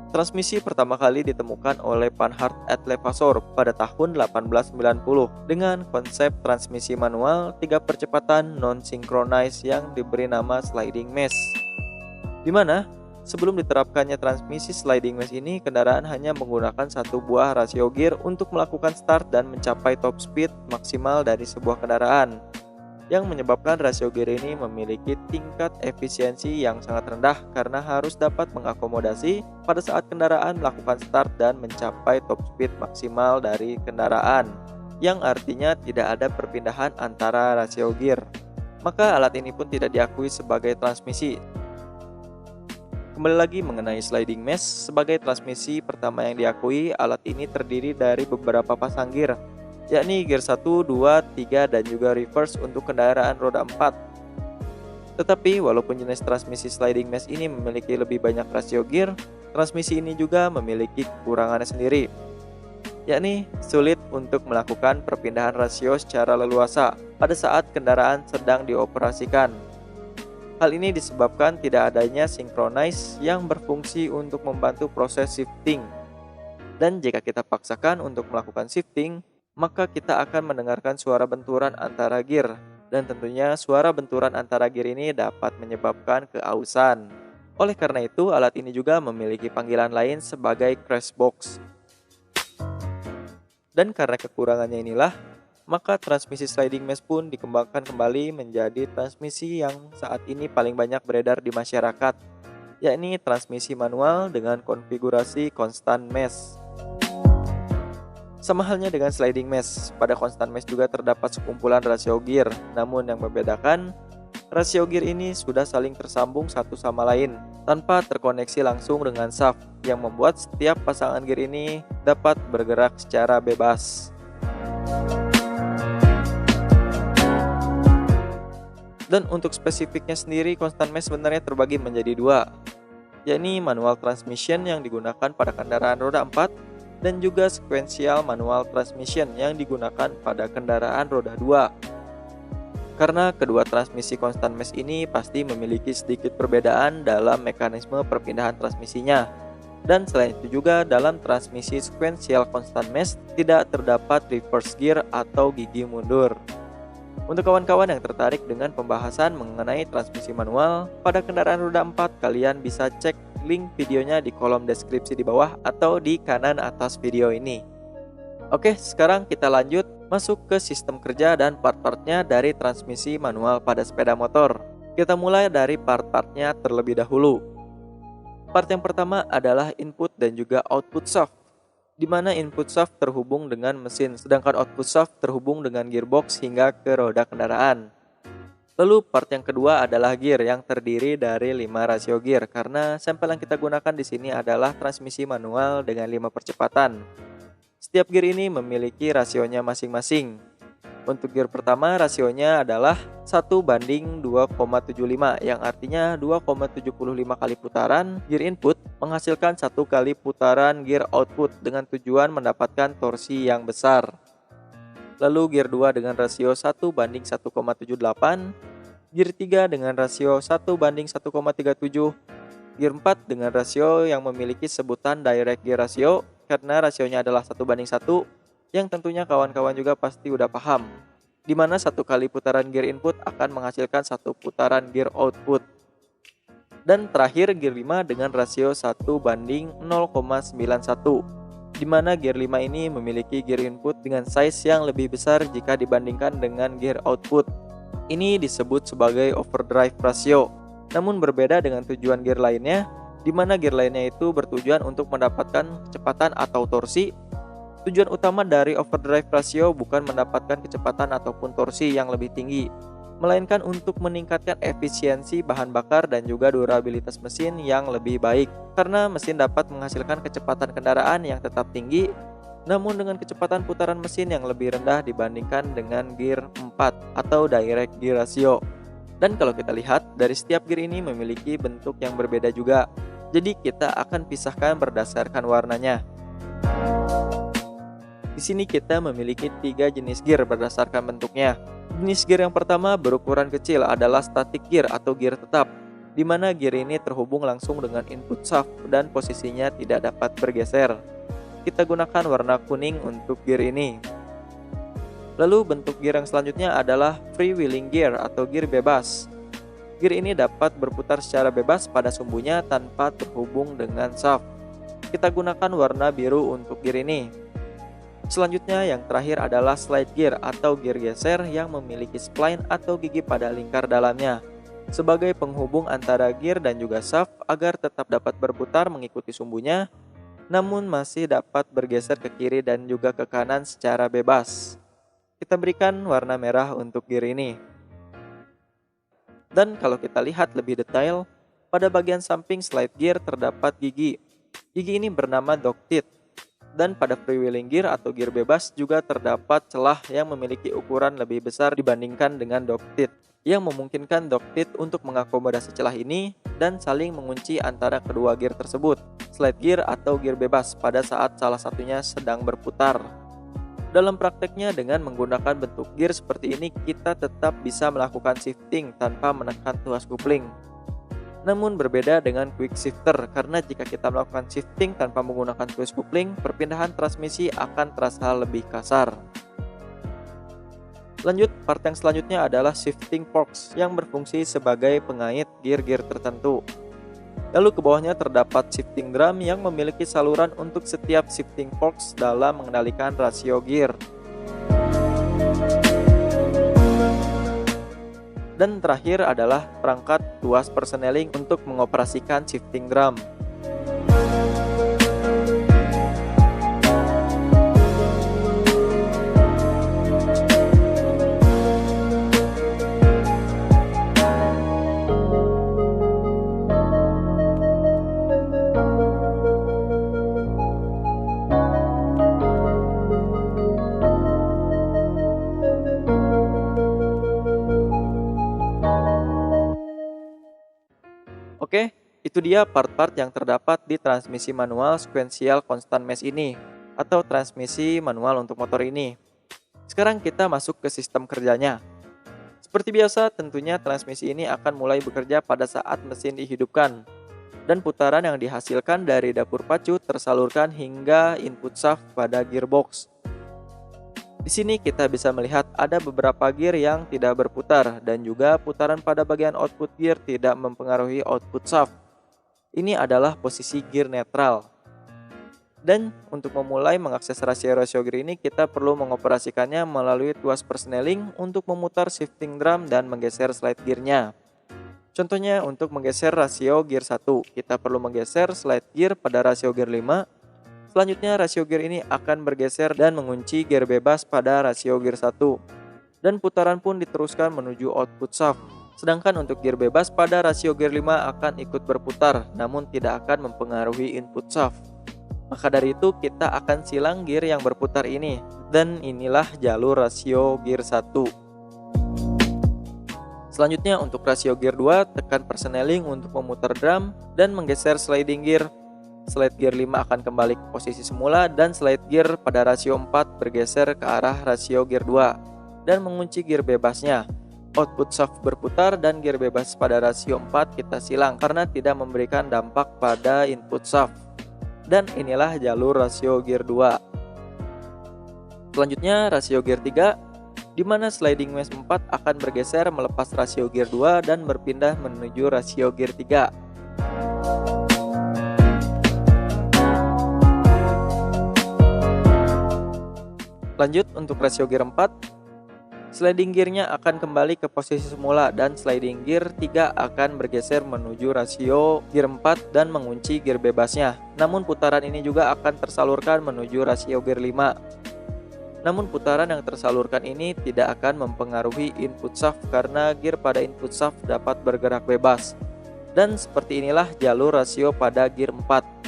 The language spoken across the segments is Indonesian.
Transmisi pertama kali ditemukan oleh Panhard et Levasseur pada tahun 1890 dengan konsep transmisi manual 3 percepatan non-synchronize yang diberi nama sliding mesh. Di mana sebelum diterapkannya transmisi sliding mesh ini, kendaraan hanya menggunakan satu buah rasio gear untuk melakukan start dan mencapai top speed maksimal dari sebuah kendaraan, yang menyebabkan rasio gear ini memiliki tingkat efisiensi yang sangat rendah karena harus dapat mengakomodasi pada saat kendaraan melakukan start dan mencapai top speed maksimal dari kendaraan, yang artinya tidak ada perpindahan antara rasio gear. Maka alat ini pun tidak diakui sebagai transmisi. Kembali lagi mengenai sliding mesh, sebagai transmisi pertama yang diakui, alat ini terdiri dari beberapa pasang gear, yakni gear 1, 2, 3, dan juga reverse untuk kendaraan roda 4. Tetapi walaupun jenis transmisi sliding mesh ini memiliki lebih banyak rasio gear, transmisi ini juga memiliki kekurangannya sendiri, yakni sulit untuk melakukan perpindahan rasio secara leluasa pada saat kendaraan sedang dioperasikan. Hal ini disebabkan tidak adanya synchronize yang berfungsi untuk membantu proses shifting. Dan jika kita paksakan untuk melakukan shifting, maka kita akan mendengarkan suara benturan antara gear, dan tentunya suara benturan antara gear ini dapat menyebabkan keausan. Oleh karena itu, alat ini juga memiliki panggilan lain sebagai crash box. Dan karena kekurangannya inilah, maka transmisi sliding mesh pun dikembangkan kembali menjadi transmisi yang saat ini paling banyak beredar di masyarakat, yakni transmisi manual dengan konfigurasi constant mesh. Sama halnya dengan sliding mesh, pada constant mesh juga terdapat sekumpulan rasio gear, namun yang membedakan, rasio gear ini sudah saling tersambung satu sama lain tanpa terkoneksi langsung dengan shaft, yang membuat setiap pasangan gear ini dapat bergerak secara bebas. Dan untuk spesifiknya sendiri, constant mesh sebenarnya terbagi menjadi dua, yakni manual transmission yang digunakan pada kendaraan roda 4 dan juga sequential manual transmission yang digunakan pada kendaraan roda 2. Karena kedua transmisi constant mesh ini pasti memiliki sedikit perbedaan dalam mekanisme perpindahan transmisinya. Dan selain itu juga dalam transmisi sequential constant mesh tidak terdapat reverse gear atau gigi mundur. Untuk kawan-kawan yang tertarik dengan pembahasan mengenai transmisi manual pada kendaraan roda 4, kalian bisa cek link videonya di kolom deskripsi di bawah atau di kanan atas video ini. Oke, sekarang kita lanjut masuk ke sistem kerja dan part-partnya dari transmisi manual pada sepeda motor. Kita mulai dari part-partnya terlebih dahulu. Part yang pertama adalah input dan juga output shaft, di mana input shaft terhubung dengan mesin, sedangkan output shaft terhubung dengan gearbox hingga ke roda kendaraan. Lalu part yang kedua adalah gear yang terdiri dari 5 rasio gear, karena sampel yang kita gunakan di sini adalah transmisi manual dengan 5 percepatan. Setiap gear ini memiliki rasionya masing-masing. Untuk gear pertama rasionya adalah 1:2,75, yang artinya 2,75 kali putaran gear input menghasilkan 1 kali putaran gear output dengan tujuan mendapatkan torsi yang besar. Lalu gear 2 dengan rasio 1:1,78, gear 3 dengan rasio 1:1,37, gear 4 dengan rasio yang memiliki sebutan direct gear ratio karena rasionya adalah 1:1, yang tentunya kawan-kawan juga pasti udah paham, di mana 1 kali putaran gear input akan menghasilkan 1 putaran gear output. Dan terakhir gear 5 dengan rasio 1:0,91, di mana gear 5 ini memiliki gear input dengan size yang lebih besar jika dibandingkan dengan gear output. Ini disebut sebagai overdrive ratio, namun berbeda dengan tujuan gear lainnya, di mana gear lainnya itu bertujuan untuk mendapatkan kecepatan atau torsi. Tujuan utama dari overdrive ratio bukan mendapatkan kecepatan ataupun torsi yang lebih tinggi, melainkan untuk meningkatkan efisiensi bahan bakar dan juga durabilitas mesin yang lebih baik. Karena mesin dapat menghasilkan kecepatan kendaraan yang tetap tinggi, namun dengan kecepatan putaran mesin yang lebih rendah dibandingkan dengan gear 4 atau direct gear ratio. Dan kalau kita lihat, dari setiap gear ini memiliki bentuk yang berbeda juga. Jadi kita akan pisahkan berdasarkan warnanya. Di sini kita memiliki 3 jenis gear berdasarkan bentuknya. Jenis gear yang pertama berukuran kecil adalah static gear atau gear tetap, di mana gear ini terhubung langsung dengan input shaft dan posisinya tidak dapat bergeser. Kita gunakan warna kuning untuk gear ini. Lalu bentuk gear yang selanjutnya adalah freewheeling gear atau gear bebas. Gear ini dapat berputar secara bebas pada sumbunya tanpa terhubung dengan shaft. Kita gunakan warna biru untuk gear ini. Selanjutnya yang terakhir adalah slide gear atau gear geser yang memiliki spline atau gigi pada lingkar dalamnya sebagai penghubung antara gear dan juga shaft agar tetap dapat berputar mengikuti sumbunya, namun masih dapat bergeser ke kiri dan juga ke kanan secara bebas. Kita berikan warna merah untuk gear ini. Dan kalau kita lihat lebih detail, pada bagian samping slide gear terdapat gigi. Gigi ini bernama dog teeth. Dan pada freewheeling gear atau gear bebas juga terdapat celah yang memiliki ukuran lebih besar dibandingkan dengan dog teeth, yang memungkinkan dog teeth untuk mengakomodasi celah ini dan saling mengunci antara kedua gear tersebut, slide gear atau gear bebas pada saat salah satunya sedang berputar. Dalam prakteknya dengan menggunakan bentuk gear seperti ini kita tetap bisa melakukan shifting tanpa menekan tuas coupling. Namun berbeda dengan quick shifter karena jika kita melakukan shifting tanpa menggunakan twist coupling, perpindahan transmisi akan terasa lebih kasar. Lanjut, part yang selanjutnya adalah shifting forks yang berfungsi sebagai pengait gear-gear tertentu. Lalu ke bawahnya terdapat shifting drum yang memiliki saluran untuk setiap shifting forks dalam mengendalikan rasio gear. Dan terakhir adalah perangkat tuas persneling untuk mengoperasikan shifting drum. Oke, itu dia part-part yang terdapat di transmisi manual sequential constant mesh ini atau transmisi manual untuk motor ini. Sekarang kita masuk ke sistem kerjanya. Seperti biasa, tentunya transmisi ini akan mulai bekerja pada saat mesin dihidupkan dan putaran yang dihasilkan dari dapur pacu tersalurkan hingga input shaft pada gearbox. Di sini kita bisa melihat ada beberapa gear yang tidak berputar dan juga putaran pada bagian output gear tidak mempengaruhi output shaft. Ini adalah posisi gear netral. Dan untuk memulai mengakses rasio-rasio gear ini kita perlu mengoperasikannya melalui tuas persneling untuk memutar shifting drum dan menggeser slide gearnya. Contohnya untuk menggeser rasio gear 1, kita perlu menggeser slide gear pada rasio gear 5. Selanjutnya rasio gear ini akan bergeser dan mengunci gear bebas pada rasio gear 1. Dan putaran pun diteruskan menuju output shaft. Sedangkan untuk gear bebas pada rasio gear 5 akan ikut berputar, namun tidak akan mempengaruhi input shaft. Maka dari itu kita akan silang gear yang berputar ini. Dan inilah jalur rasio gear 1. Selanjutnya untuk rasio gear 2, tekan persneling untuk memutar drum dan menggeser sliding gear. Slide gear 5 akan kembali ke posisi semula dan slide gear pada rasio 4 bergeser ke arah rasio gear 2 dan mengunci gear bebasnya. Output shaft berputar dan gear bebas pada rasio 4 kita silang karena tidak memberikan dampak pada input shaft. Dan inilah jalur rasio gear 2. Selanjutnya rasio gear 3, di mana sliding mesh 4 akan bergeser melepas rasio gear 2 dan berpindah menuju rasio gear 3. Lanjut untuk rasio gear 4, sliding gearnya akan kembali ke posisi semula dan sliding gear 3 akan bergeser menuju rasio gear 4 dan mengunci gear bebasnya. Namun putaran ini juga akan tersalurkan menuju rasio gear 5. Namun putaran yang tersalurkan ini tidak akan mempengaruhi input shaft karena gear pada input shaft dapat bergerak bebas. Dan seperti inilah jalur rasio pada gear 4.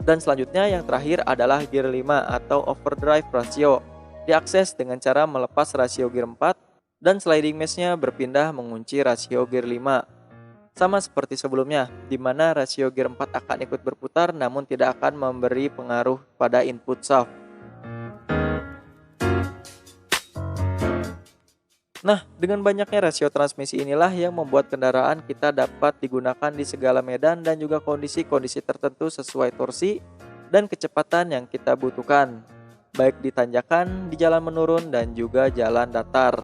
Dan selanjutnya yang terakhir adalah gear 5 atau overdrive ratio. Diakses dengan cara melepas rasio gear 4 dan sliding meshnya berpindah mengunci rasio gear 5. Sama seperti sebelumnya, di mana rasio gear 4 akan ikut berputar namun tidak akan memberi pengaruh pada input shaft. Nah, dengan banyaknya rasio transmisi inilah yang membuat kendaraan kita dapat digunakan di segala medan dan juga kondisi-kondisi tertentu sesuai torsi dan kecepatan yang kita butuhkan, baik di tanjakan, di jalan menurun, dan juga jalan datar.